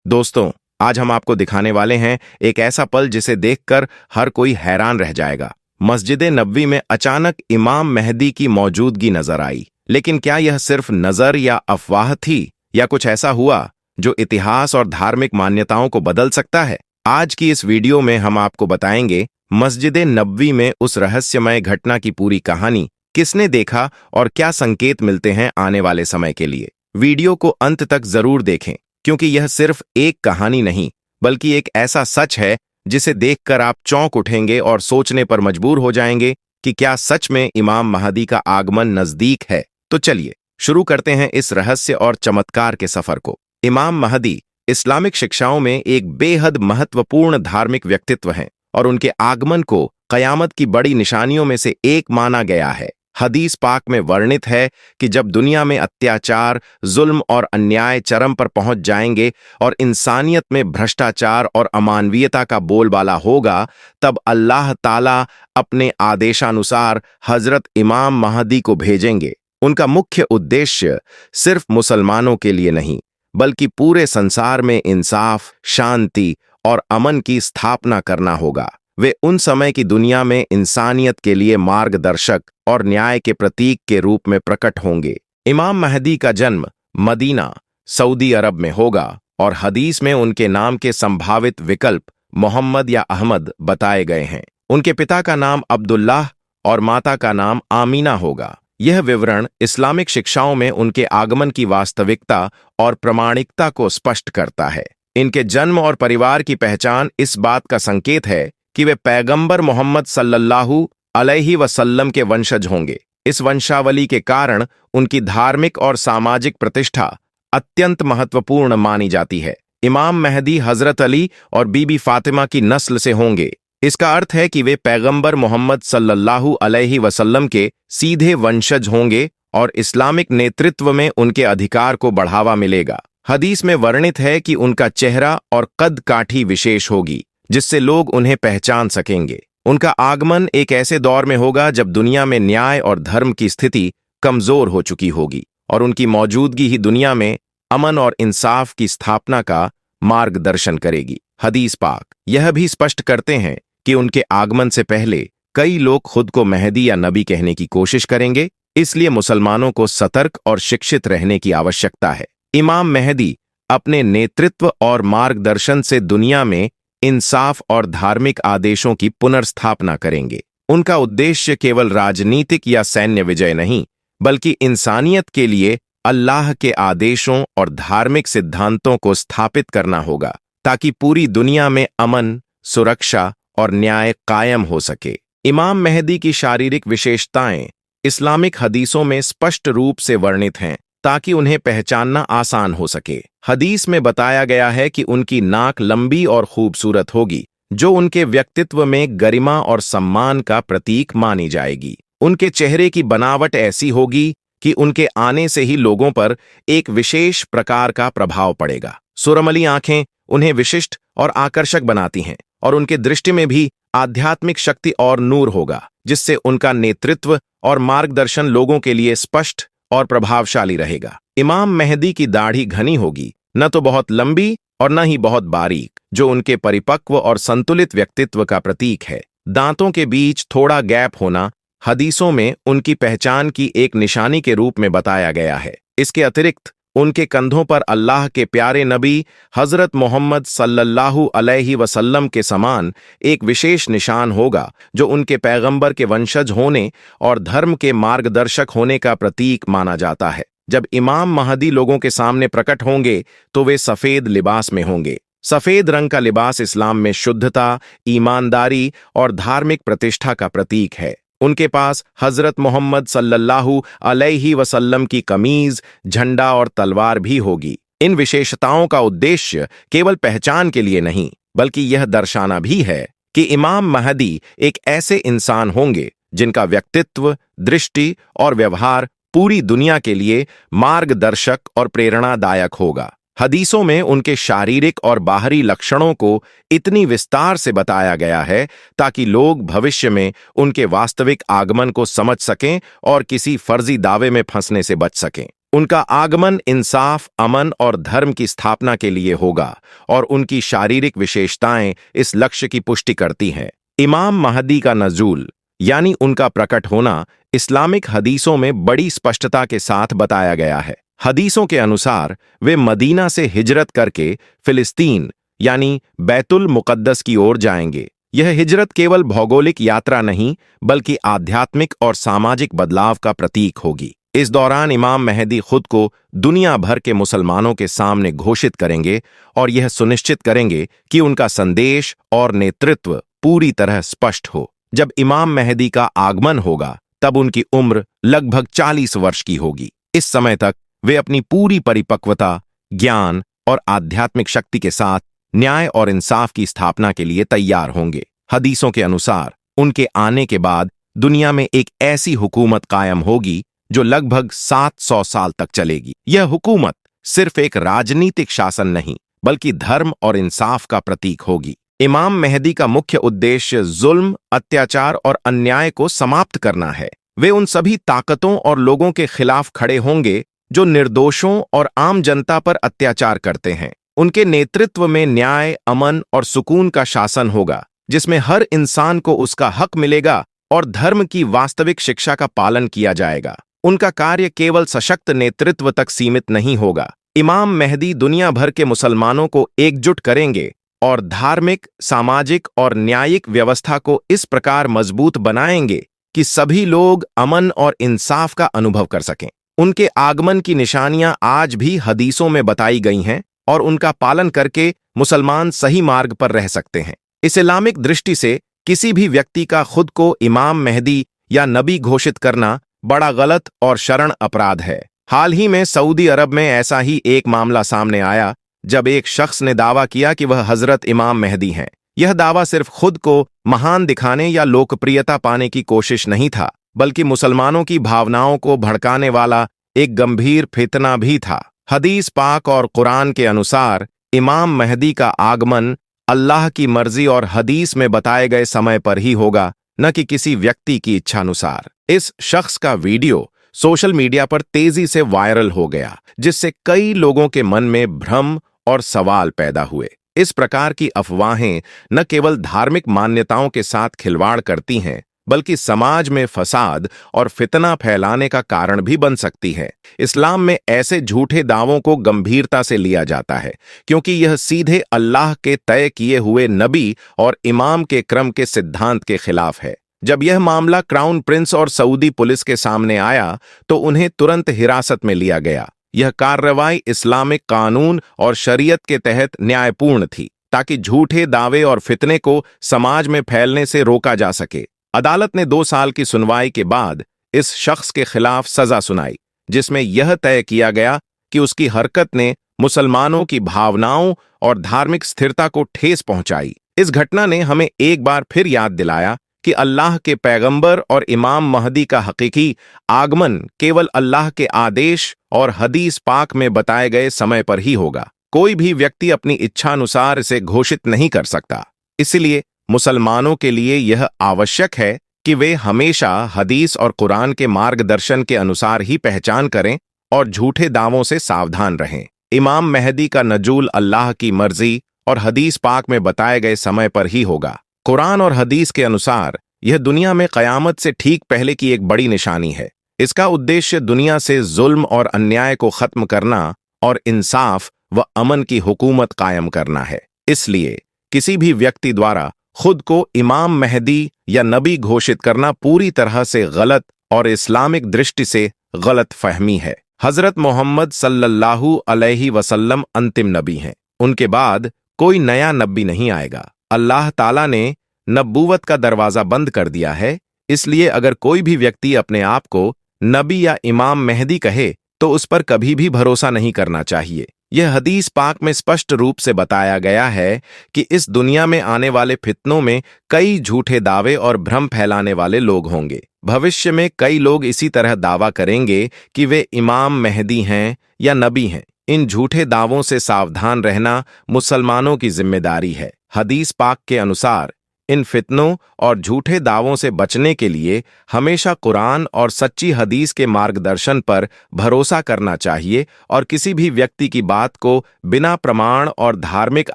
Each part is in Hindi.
दोस्तों, आज हम आपको दिखाने वाले हैं एक ऐसा पल जिसे देखकर हर कोई हैरान रह जाएगा। मस्जिद नबवी में अचानक इमाम मेहदी की मौजूदगी नजर आई। लेकिन क्या यह सिर्फ नजर या अफवाह थी, या कुछ ऐसा हुआ जो इतिहास और धार्मिक मान्यताओं को बदल सकता है? आज की इस वीडियो में हम आपको बताएंगे मस्जिद नबवी में उस रहस्यमय घटना की पूरी कहानी, किसने देखा और क्या संकेत मिलते हैं आने वाले समय के लिए। वीडियो को अंत तक जरूर देखें, क्योंकि यह सिर्फ एक कहानी नहीं बल्कि एक ऐसा सच है जिसे देखकर आप चौंक उठेंगे और सोचने पर मजबूर हो जाएंगे कि क्या सच में इमाम महदी का आगमन नजदीक है। तो चलिए शुरू करते हैं इस रहस्य और चमत्कार के सफर को। इमाम महदी इस्लामिक शिक्षाओं में एक बेहद महत्वपूर्ण धार्मिक व्यक्तित्व हैं और उनके आगमन को कयामत की बड़ी निशानियों में से एक माना गया है। हदीस पाक में वर्णित है कि जब दुनिया में अत्याचार, जुल्म और अन्याय चरम पर पहुंच जाएंगे और इंसानियत में भ्रष्टाचार और अमानवीयता का बोलबाला होगा, तब अल्लाह ताला अपने आदेशानुसार हजरत इमाम महदी को भेजेंगे। उनका मुख्य उद्देश्य सिर्फ मुसलमानों के लिए नहीं बल्कि पूरे संसार में इंसाफ, शांति और अमन की स्थापना करना होगा। वे उन समय की दुनिया में इंसानियत के लिए मार्गदर्शक और न्याय के प्रतीक के रूप में प्रकट होंगे। इमाम महदी का जन्म मदीना, सऊदी अरब में होगा और हदीस में उनके नाम के संभावित विकल्प मोहम्मद या अहमद बताए गए हैं। उनके पिता का नाम अब्दुल्लाह और माता का नाम आमीना होगा। यह विवरण इस्लामिक शिक्षाओं में उनके आगमन की वास्तविकता और प्रामाणिकता को स्पष्ट करता है। इनके जन्म और परिवार की पहचान इस बात का संकेत है कि वे पैगंबर मोहम्मद सल्लल्लाहु अलैहि वसल्लम के वंशज होंगे। इस वंशावली के कारण उनकी धार्मिक और सामाजिक प्रतिष्ठा अत्यंत महत्वपूर्ण मानी जाती है। इमाम मेहदी हजरत अली और बीबी फातिमा की नस्ल से होंगे। इसका अर्थ है कि वे पैगंबर मोहम्मद सल्लल्लाहु अलैहि वसल्लम के सीधे वंशज होंगे और इस्लामिक नेतृत्व में उनके अधिकार को बढ़ावा मिलेगा। हदीस में वर्णित है कि उनका चेहरा और कद काठी विशेष होगी, जिससे लोग उन्हें पहचान सकेंगे। उनका आगमन एक ऐसे दौर में होगा जब दुनिया में न्याय और धर्म की स्थिति कमजोर हो चुकी होगी और उनकी मौजूदगी ही दुनिया में अमन और इंसाफ की स्थापना का मार्गदर्शन करेगी। हदीस पाक यह भी स्पष्ट करते हैं कि उनके आगमन से पहले कई लोग खुद को मेहदी या नबी कहने की कोशिश करेंगे, इसलिए मुसलमानों को सतर्क और शिक्षित रहने की आवश्यकता है। इमाम मेहदी अपने नेतृत्व और मार्गदर्शन से दुनिया में इंसाफ और धार्मिक आदेशों की पुनर्स्थापना करेंगे। उनका उद्देश्य केवल राजनीतिक या सैन्य विजय नहीं बल्कि इंसानियत के लिए अल्लाह के आदेशों और धार्मिक सिद्धांतों को स्थापित करना होगा, ताकि पूरी दुनिया में अमन, सुरक्षा और न्याय कायम हो सके। इमाम मेहदी की शारीरिक विशेषताएं इस्लामिक हदीसों में स्पष्ट रूप से वर्णित हैं, ताकि उन्हें पहचानना आसान हो सके। हदीस में बताया गया है कि उनकी नाक लंबी और खूबसूरत होगी, जो उनके व्यक्तित्व में गरिमा और सम्मान का प्रतीक मानी जाएगी। उनके चेहरे की बनावट ऐसी होगी कि उनके आने से ही लोगों पर एक विशेष प्रकार का प्रभाव पड़ेगा। सुरमली आंखें उन्हें विशिष्ट और आकर्षक बनाती हैं और उनके दृष्टि में भी आध्यात्मिक शक्ति और नूर होगा, जिससे उनका नेतृत्व और मार्गदर्शन लोगों के लिए स्पष्ट और प्रभावशाली रहेगा। इमाम मेहदी की दाढ़ी घनी होगी, न तो बहुत लंबी और न ही बहुत बारीक, जो उनके परिपक्व और संतुलित व्यक्तित्व का प्रतीक है। दांतों के बीच थोड़ा गैप होना हदीसों में उनकी पहचान की एक निशानी के रूप में बताया गया है। इसके अतिरिक्त उनके कंधों पर अल्लाह के प्यारे नबी हजरत मोहम्मद सल्लल्लाहु अलैहि वसल्लम के समान एक विशेष निशान होगा, जो उनके पैगंबर के वंशज होने और धर्म के मार्गदर्शक होने का प्रतीक माना जाता है। जब इमाम महदी लोगों के सामने प्रकट होंगे तो वे सफेद लिबास में होंगे। सफेद रंग का लिबास इस्लाम में शुद्धता, ईमानदारी और धार्मिक प्रतिष्ठा का प्रतीक है। उनके पास हजरत मोहम्मद सल्लल्लाहु अलैहि वसल्लम की कमीज, झंडा और तलवार भी होगी। इन विशेषताओं का उद्देश्य केवल पहचान के लिए नहीं बल्कि यह दर्शाना भी है कि इमाम महदी एक ऐसे इंसान होंगे जिनका व्यक्तित्व, दृष्टि और व्यवहार पूरी दुनिया के लिए मार्गदर्शक और प्रेरणादायक होगा। हदीसों में उनके शारीरिक और बाहरी लक्षणों को इतनी विस्तार से बताया गया है ताकि लोग भविष्य में उनके वास्तविक आगमन को समझ सकें और किसी फर्जी दावे में फंसने से बच सकें। उनका आगमन इंसाफ, अमन और धर्म की स्थापना के लिए होगा और उनकी शारीरिक विशेषताएं इस लक्ष्य की पुष्टि करती हैं। इमाम महदी का नज़ूल यानी उनका प्रकट होना इस्लामिक हदीसों में बड़ी स्पष्टता के साथ बताया गया है। हदीसों के अनुसार वे मदीना से हिजरत करके फिलिस्तीन यानी बैतुल मुक़द्दस की ओर जाएंगे। यह हिजरत केवल भौगोलिक यात्रा नहीं बल्कि आध्यात्मिक और सामाजिक बदलाव का प्रतीक होगी। इस दौरान इमाम महदी खुद को दुनिया भर के मुसलमानों के सामने घोषित करेंगे और यह सुनिश्चित करेंगे कि उनका संदेश और नेतृत्व पूरी तरह स्पष्ट हो। जब इमाम महदी का आगमन होगा तब उनकी उम्र लगभग 40 वर्ष की होगी। इस समय तक वे अपनी पूरी परिपक्वता, ज्ञान और आध्यात्मिक शक्ति के साथ न्याय और इंसाफ की स्थापना के लिए तैयार होंगे। हदीसों के अनुसार उनके आने के बाद दुनिया में एक ऐसी हुकूमत कायम होगी जो लगभग 700 साल तक चलेगी। यह हुकूमत सिर्फ एक राजनीतिक शासन नहीं बल्कि धर्म और इंसाफ का प्रतीक होगी। इमाम महदी का मुख्य उद्देश्य जुल्म, अत्याचार और अन्याय को समाप्त करना है। वे उन सभी ताकतों और लोगों के खिलाफ खड़े होंगे जो निर्दोषों और आम जनता पर अत्याचार करते हैं। उनके नेतृत्व में न्याय, अमन और सुकून का शासन होगा जिसमें हर इंसान को उसका हक मिलेगा और धर्म की वास्तविक शिक्षा का पालन किया जाएगा। उनका कार्य केवल सशक्त नेतृत्व तक सीमित नहीं होगा। इमाम महदी दुनिया भर के मुसलमानों को एकजुट करेंगे और धार्मिक, सामाजिक और न्यायिक व्यवस्था को इस प्रकार मजबूत बनाएंगे कि सभी लोग अमन और इंसाफ का अनुभव कर सकें। उनके आगमन की निशानियां आज भी हदीसों में बताई गई हैं और उनका पालन करके मुसलमान सही मार्ग पर रह सकते हैं। इस्लामिक दृष्टि से किसी भी व्यक्ति का खुद को इमाम महदी या नबी घोषित करना बड़ा गलत और शरण अपराध है। हाल ही में सऊदी अरब में ऐसा ही एक मामला सामने आया जब एक शख्स ने दावा किया कि वह हजरत इमाम महदी हैं। यह दावा सिर्फ खुद को महान दिखाने या लोकप्रियता पाने की कोशिश नहीं था बल्कि मुसलमानों की भावनाओं को भड़काने वाला एक गंभीर फितना भी था। हदीस पाक और कुरान के अनुसार इमाम महदी का आगमन अल्लाह की मर्जी और हदीस में बताए गए समय पर ही होगा, न कि किसी व्यक्ति की इच्छानुसार। इस शख्स का वीडियो सोशल मीडिया पर तेजी से वायरल हो गया जिससे कई लोगों के मन में भ्रम और सवाल पैदा हुए। इस प्रकार की अफवाहें न केवल धार्मिक मान्यताओं के साथ खिलवाड़ करती हैं बल्कि समाज में फसाद और फितना फैलाने का कारण भी बन सकती है। इस्लाम में ऐसे झूठे दावों को गंभीरता से लिया जाता है क्योंकि यह सीधे अल्लाह के तय किए हुए नबी और इमाम के क्रम के सिद्धांत के खिलाफ है। जब यह मामला क्राउन प्रिंस और सऊदी पुलिस के सामने आया तो उन्हें तुरंत हिरासत में लिया गया। यह कार्रवाई इस्लामिक कानून और शरीयत के तहत न्यायपूर्ण थी ताकि झूठे दावे और फितने को समाज में फैलने से रोका जा सके। अदालत ने 2 साल की सुनवाई के बाद इस शख्स के खिलाफ सजा सुनाई जिसमें यह तय किया गया कि उसकी हरकत ने मुसलमानों की भावनाओं और धार्मिक स्थिरता को ठेस पहुंचाई। इस घटना ने हमें एक बार फिर याद दिलाया कि अल्लाह के पैगंबर और इमाम महदी का हकीकी आगमन केवल अल्लाह के आदेश और हदीस पाक में बताए गए समय पर ही होगा। कोई भी व्यक्ति अपनी इच्छानुसार इसे घोषित नहीं कर सकता। इसलिए मुसलमानों के लिए यह आवश्यक है कि वे हमेशा हदीस और कुरान के मार्गदर्शन के अनुसार ही पहचान करें और झूठे दावों से सावधान रहें। इमाम महदी का नजूल अल्लाह की मर्जी और हदीस पाक में बताए गए समय पर ही होगा। कुरान और हदीस के अनुसार यह दुनिया में क़यामत से ठीक पहले की एक बड़ी निशानी है। इसका उद्देश्य दुनिया से जुल्म और अन्याय को खत्म करना और इंसाफ व अमन की हुकूमत कायम करना है। इसलिए किसी भी व्यक्ति द्वारा खुद को इमाम महदी या नबी घोषित करना पूरी तरह से गलत और इस्लामिक दृष्टि से गलत फहमी है। हजरत मोहम्मद सल्लल्लाहु अलैहि वसल्लम अंतिम नबी हैं। उनके बाद कोई नया नबी नहीं आएगा। अल्लाह ताला ने नबूवत का दरवाजा बंद कर दिया है। इसलिए अगर कोई भी व्यक्ति अपने आप को नबी या इमाम महदी कहे तो उस पर कभी भी भरोसा नहीं करना चाहिए। यह हदीस पाक में स्पष्ट रूप से बताया गया है कि इस दुनिया में आने वाले फितनों में कई झूठे दावे और भ्रम फैलाने वाले लोग होंगे। भविष्य में कई लोग इसी तरह दावा करेंगे कि वे इमाम महदी हैं या नबी हैं। इन झूठे दावों से सावधान रहना मुसलमानों की जिम्मेदारी है। हदीस पाक के अनुसार इन फितनों और झूठे दावों से बचने के लिए हमेशा कुरान और सच्ची हदीस के मार्गदर्शन पर भरोसा करना चाहिए और किसी भी व्यक्ति की बात को बिना प्रमाण और धार्मिक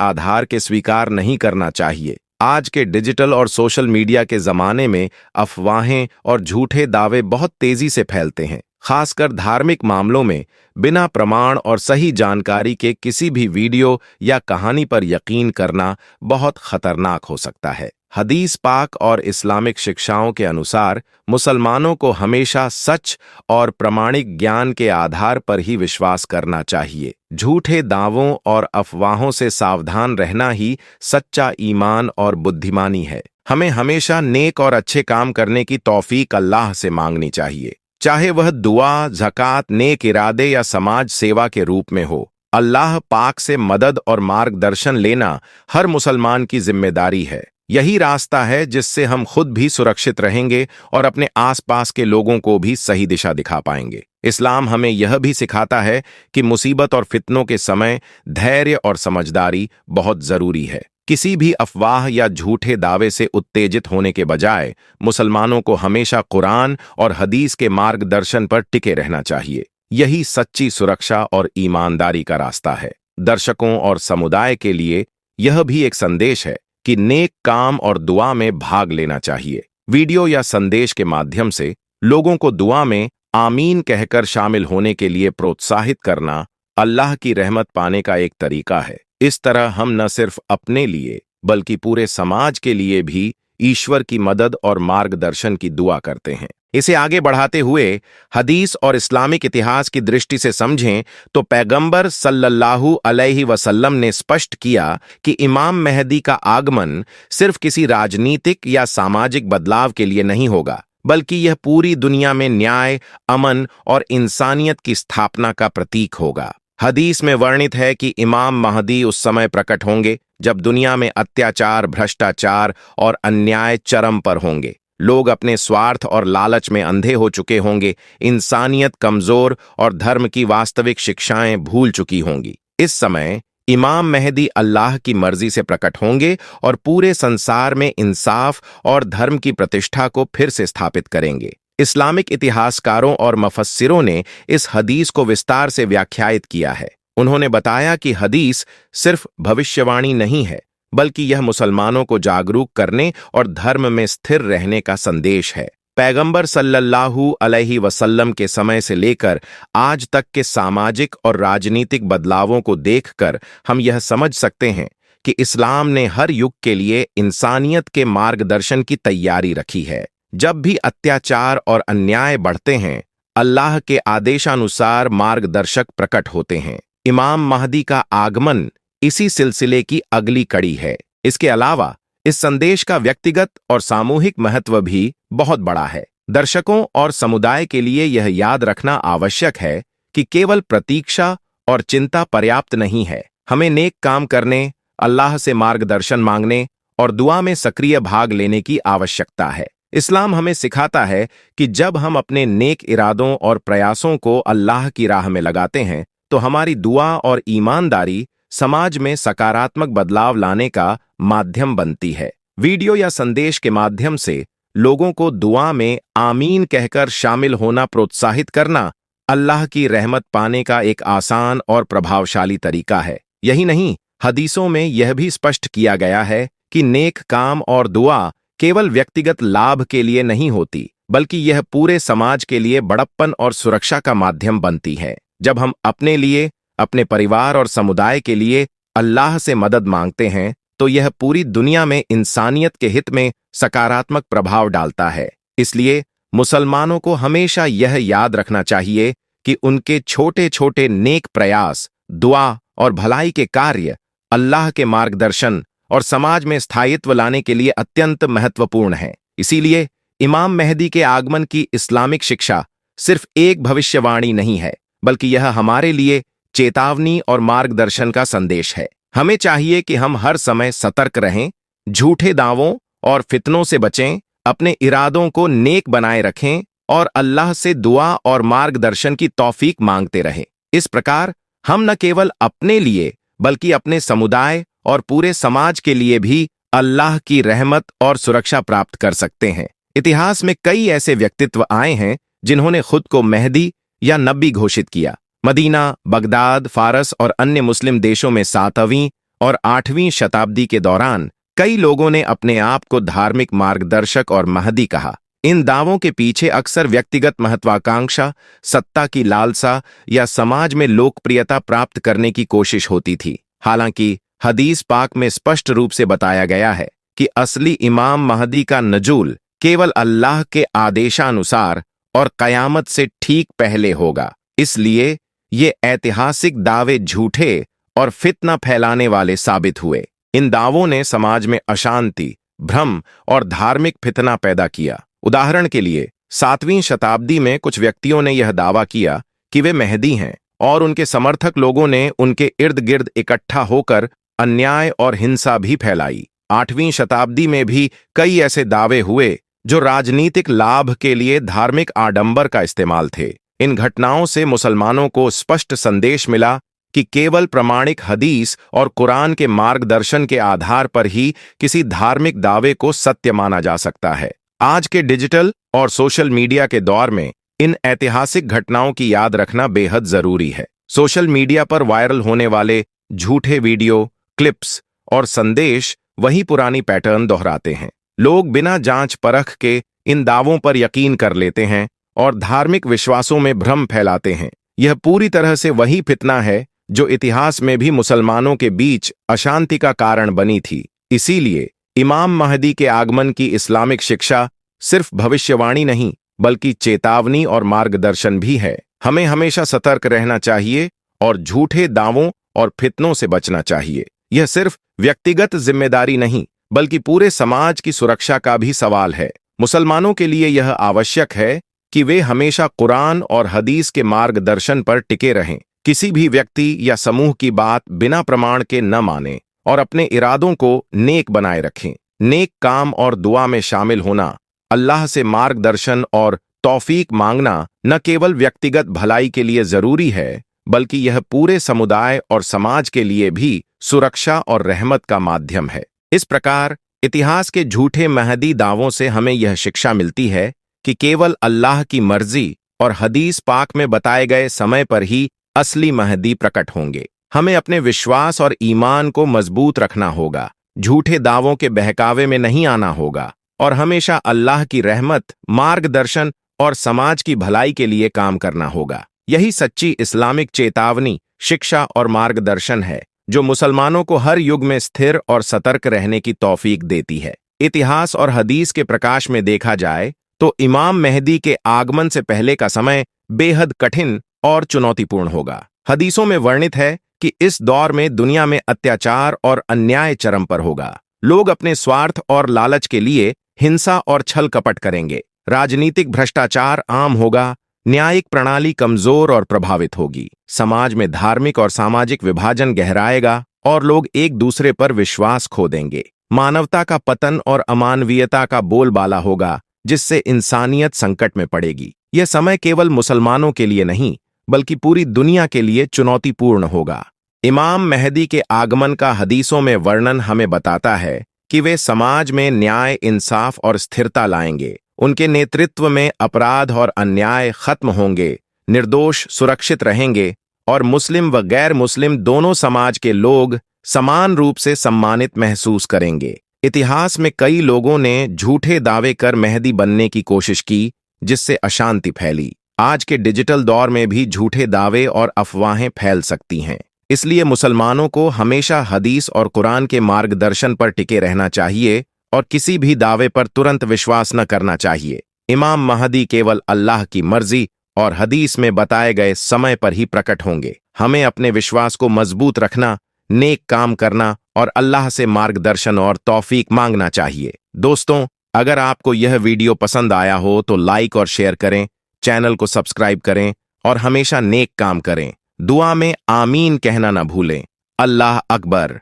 आधार के स्वीकार नहीं करना चाहिए। आज के डिजिटल और सोशल मीडिया के जमाने में अफवाहें और झूठे दावे बहुत तेजी से फैलते हैं। खासकर धार्मिक मामलों में बिना प्रमाण और सही जानकारी के किसी भी वीडियो या कहानी पर यकीन करना बहुत खतरनाक हो सकता है। हदीस पाक और इस्लामिक शिक्षाओं के अनुसार मुसलमानों को हमेशा सच और प्रामाणिक ज्ञान के आधार पर ही विश्वास करना चाहिए। झूठे दावों और अफवाहों से सावधान रहना ही सच्चा ईमान और बुद्धिमानी है। हमें हमेशा नेक और अच्छे काम करने की तौफीक अल्लाह से मांगनी चाहिए, चाहे वह दुआ, ज़कात, नेक इरादे या समाज सेवा के रूप में हो। अल्लाह पाक से मदद और मार्गदर्शन लेना हर मुसलमान की जिम्मेदारी है। यही रास्ता है जिससे हम खुद भी सुरक्षित रहेंगे और अपने आसपास के लोगों को भी सही दिशा दिखा पाएंगे। इस्लाम हमें यह भी सिखाता है कि मुसीबत और फितनों के समय धैर्य और समझदारी बहुत जरूरी है। किसी भी अफवाह या झूठे दावे से उत्तेजित होने के बजाय मुसलमानों को हमेशा कुरान और हदीस के मार्गदर्शन पर टिके रहना चाहिए। यही सच्ची सुरक्षा और ईमानदारी का रास्ता है। दर्शकों और समुदाय के लिए यह भी एक संदेश है कि नेक काम और दुआ में भाग लेना चाहिए। वीडियो या संदेश के माध्यम से लोगों को दुआ में आमीन कहकर शामिल होने के लिए प्रोत्साहित करना अल्लाह की रहमत पाने का एक तरीका है। इस तरह हम न सिर्फ अपने लिए बल्कि पूरे समाज के लिए भी ईश्वर की मदद और मार्गदर्शन की दुआ करते हैं। इसे आगे बढ़ाते हुए हदीस और इस्लामिक इतिहास की दृष्टि से समझें तो पैगंबर सल्लल्लाहु अलैहि वसल्लम ने स्पष्ट किया कि इमाम मेहदी का आगमन सिर्फ किसी राजनीतिक या सामाजिक बदलाव के लिए नहीं होगा, बल्कि यह पूरी दुनिया में न्याय, अमन और इंसानियत की स्थापना का प्रतीक होगा। हदीस में वर्णित है कि इमाम महदी उस समय प्रकट होंगे जब दुनिया में अत्याचार, भ्रष्टाचार और अन्याय चरम पर होंगे। लोग अपने स्वार्थ और लालच में अंधे हो चुके होंगे, इंसानियत कमजोर और धर्म की वास्तविक शिक्षाएं भूल चुकी होंगी। इस समय इमाम मेहदी अल्लाह की मर्जी से प्रकट होंगे और पूरे संसार में इंसाफ और धर्म की प्रतिष्ठा को फिर से स्थापित करेंगे। इस्लामिक इतिहासकारों और मुफस्सिरों ने इस हदीस को विस्तार से व्याख्यायित किया है। उन्होंने बताया कि हदीस सिर्फ भविष्यवाणी नहीं है, बल्कि यह मुसलमानों को जागरूक करने और धर्म में स्थिर रहने का संदेश है। पैगंबर सल्लल्लाहु अलैहि वसल्लम के समय से लेकर आज तक के सामाजिक और राजनीतिक बदलावों को देखकर हम यह समझ सकते हैं कि इस्लाम ने हर युग के लिए इंसानियत के मार्गदर्शन की तैयारी रखी है। जब भी अत्याचार और अन्याय बढ़ते हैं, अल्लाह के आदेशानुसार मार्गदर्शक प्रकट होते हैं। इमाम महदी का आगमन इसी सिलसिले की अगली कड़ी है। इसके अलावा इस संदेश का व्यक्तिगत और सामूहिक महत्व भी बहुत बड़ा है। दर्शकों और समुदाय के लिए यह याद रखना आवश्यक है कि केवल प्रतीक्षा और चिंता पर्याप्त नहीं है। हमें नेक काम करने, अल्लाह से मार्गदर्शन मांगने और दुआ में सक्रिय भाग लेने की आवश्यकता है। इस्लाम हमें सिखाता है कि जब हम अपने नेक इरादों और प्रयासों को अल्लाह की राह में लगाते हैं, तो हमारी दुआ और ईमानदारी समाज में सकारात्मक बदलाव लाने का माध्यम बनती है। वीडियो या संदेश के माध्यम से लोगों को दुआ में आमीन कहकर शामिल होना प्रोत्साहित करना अल्लाह की रहमत पाने का एक आसान और प्रभावशाली तरीका है। यही नहीं, हदीसों में यह भी स्पष्ट किया गया है कि नेक काम और दुआ केवल व्यक्तिगत लाभ के लिए नहीं होती, बल्कि यह पूरे समाज के लिए बड़प्पन और सुरक्षा का माध्यम बनती है। जब हम अपने लिए, अपने परिवार और समुदाय के लिए अल्लाह से मदद मांगते हैं, तो यह पूरी दुनिया में इंसानियत के हित में सकारात्मक प्रभाव डालता है। इसलिए मुसलमानों को हमेशा यह याद रखना चाहिए कि उनके छोटे छोटे नेक प्रयास, दुआ और भलाई के कार्य अल्लाह के मार्गदर्शन और समाज में स्थायित्व लाने के लिए अत्यंत महत्वपूर्ण है। इसीलिए इमाम मेहदी के आगमन की इस्लामिक शिक्षा सिर्फ एक भविष्यवाणी नहीं है, बल्कि यह हमारे लिए चेतावनी और मार्गदर्शन का संदेश है। हमें चाहिए कि हम हर समय सतर्क रहें, झूठे दावों और फितनों से बचें, अपने इरादों को नेक बनाए रखें और अल्लाह से दुआ और मार्गदर्शन की तौफीक मांगते रहें। इस प्रकार हम न केवल अपने लिए बल्कि अपने समुदाय और पूरे समाज के लिए भी अल्लाह की रहमत और सुरक्षा प्राप्त कर सकते हैं। इतिहास में कई ऐसे व्यक्तित्व आए हैं जिन्होंने खुद को मेहदी या नबी घोषित किया। मदीना, बगदाद, फारस और अन्य मुस्लिम देशों में 7वीं और 8वीं शताब्दी के दौरान कई लोगों ने अपने आप को धार्मिक मार्गदर्शक और महदी कहा। इन दावों के पीछे अक्सर व्यक्तिगत महत्वाकांक्षा, सत्ता की लालसा या समाज में लोकप्रियता प्राप्त करने की कोशिश होती थी। हालांकि हदीस पाक में स्पष्ट रूप से बताया गया है कि असली इमाम महदी का नजूल केवल अल्लाह के आदेशानुसार और कयामत से ठीक पहले होगा। इसलिए ये ऐतिहासिक दावे झूठे और फितना फैलाने वाले साबित हुए। इन दावों ने समाज में अशांति, भ्रम और धार्मिक फितना पैदा किया। उदाहरण के लिए 7वीं शताब्दी में कुछ व्यक्तियों ने यह दावा किया कि वे मेहदी हैं और उनके समर्थक लोगों ने उनके इर्द गिर्द इकट्ठा होकर अन्याय और हिंसा भी फैलाई। 8वीं शताब्दी में भी कई ऐसे दावे हुए जो राजनीतिक लाभ के लिए धार्मिक आडंबर का इस्तेमाल थे। इन घटनाओं से मुसलमानों को स्पष्ट संदेश मिला कि केवल प्रमाणिक हदीस और कुरान के मार्गदर्शन के आधार पर ही किसी धार्मिक दावे को सत्य माना जा सकता है। आज के डिजिटल और सोशल मीडिया के दौर में इन ऐतिहासिक घटनाओं की याद रखना बेहद जरूरी है। सोशल मीडिया पर वायरल होने वाले झूठे वीडियो, क्लिप्स और संदेश वही पुरानी पैटर्न दोहराते हैं। लोग बिना जांच परख के इन दावों पर यकीन कर लेते हैं और धार्मिक विश्वासों में भ्रम फैलाते हैं। यह पूरी तरह से वही फितना है जो इतिहास में भी मुसलमानों के बीच अशांति का कारण बनी थी। इसीलिए इमाम महदी के आगमन की इस्लामिक शिक्षा सिर्फ भविष्यवाणी नहीं बल्कि चेतावनी और मार्गदर्शन भी है। हमें हमेशा सतर्क रहना चाहिए और झूठे दावों और फितनों से बचना चाहिए। यह सिर्फ व्यक्तिगत जिम्मेदारी नहीं बल्कि पूरे समाज की सुरक्षा का भी सवाल है। मुसलमानों के लिए यह आवश्यक है कि वे हमेशा कुरान और हदीस के मार्गदर्शन पर टिके रहें। किसी भी व्यक्ति या समूह की बात बिना प्रमाण के न मानें और अपने इरादों को नेक बनाए रखें। नेक काम और दुआ में शामिल होना, अल्लाह से मार्गदर्शन और तौफीक मांगना न केवल व्यक्तिगत भलाई के लिए जरूरी है बल्कि यह पूरे समुदाय और समाज के लिए भी सुरक्षा और रहमत का माध्यम है। इस प्रकार इतिहास के झूठे महदी दावों से हमें यह शिक्षा मिलती है कि केवल अल्लाह की मर्जी और हदीस पाक में बताए गए समय पर ही असली महदी प्रकट होंगे। हमें अपने विश्वास और ईमान को मजबूत रखना होगा, झूठे दावों के बहकावे में नहीं आना होगा और हमेशा अल्लाह की रहमत, मार्गदर्शन और समाज की भलाई के लिए काम करना होगा। यही सच्ची इस्लामिक चेतावनी, शिक्षा और मार्गदर्शन है जो मुसलमानों को हर युग में स्थिर और सतर्क रहने की तौफीक देती है। इतिहास और हदीस के प्रकाश में देखा जाए तो इमाम मेहदी के आगमन से पहले का समय बेहद कठिन और चुनौतीपूर्ण होगा। हदीसों में वर्णित है कि इस दौर में दुनिया में अत्याचार और अन्याय चरम पर होगा। लोग अपने स्वार्थ और लालच के लिए हिंसा और छल कपट करेंगे। राजनीतिक भ्रष्टाचार आम होगा, न्यायिक प्रणाली कमजोर और प्रभावित होगी। समाज में धार्मिक और सामाजिक विभाजन गहराएगा और लोग एक दूसरे पर विश्वास खो देंगे। मानवता का पतन और अमानवीयता का बोलबाला होगा जिससे इंसानियत संकट में पड़ेगी। यह समय केवल मुसलमानों के लिए नहीं बल्कि पूरी दुनिया के लिए चुनौतीपूर्ण होगा। इमाम मेहदी के आगमन का हदीसों में वर्णन हमें बताता है कि वे समाज में न्याय, इंसाफ और स्थिरता लाएंगे। उनके नेतृत्व में अपराध और अन्याय खत्म होंगे, निर्दोष सुरक्षित रहेंगे और मुस्लिम व गैर मुस्लिम दोनों समाज के लोग समान रूप से सम्मानित महसूस करेंगे। इतिहास में कई लोगों ने झूठे दावे कर मेहदी बनने की कोशिश की जिससे अशांति फैली। आज के डिजिटल दौर में भी झूठे दावे और अफवाहें फैल सकती हैं। इसलिए मुसलमानों को हमेशा हदीस और कुरान के मार्गदर्शन पर टिके रहना चाहिए और किसी भी दावे पर तुरंत विश्वास न करना चाहिए। इमाम महदी केवल अल्लाह की मर्जी और हदीस में बताए गए समय पर ही प्रकट होंगे। हमें अपने विश्वास को मजबूत रखना, नेक काम करना और अल्लाह से मार्गदर्शन और तौफीक मांगना चाहिए। दोस्तों, अगर आपको यह वीडियो पसंद आया हो तो लाइक और शेयर करें, चैनल को सब्सक्राइब करें और हमेशा नेक काम करें। दुआ में आमीन कहना न भूलें। अल्लाह अकबर।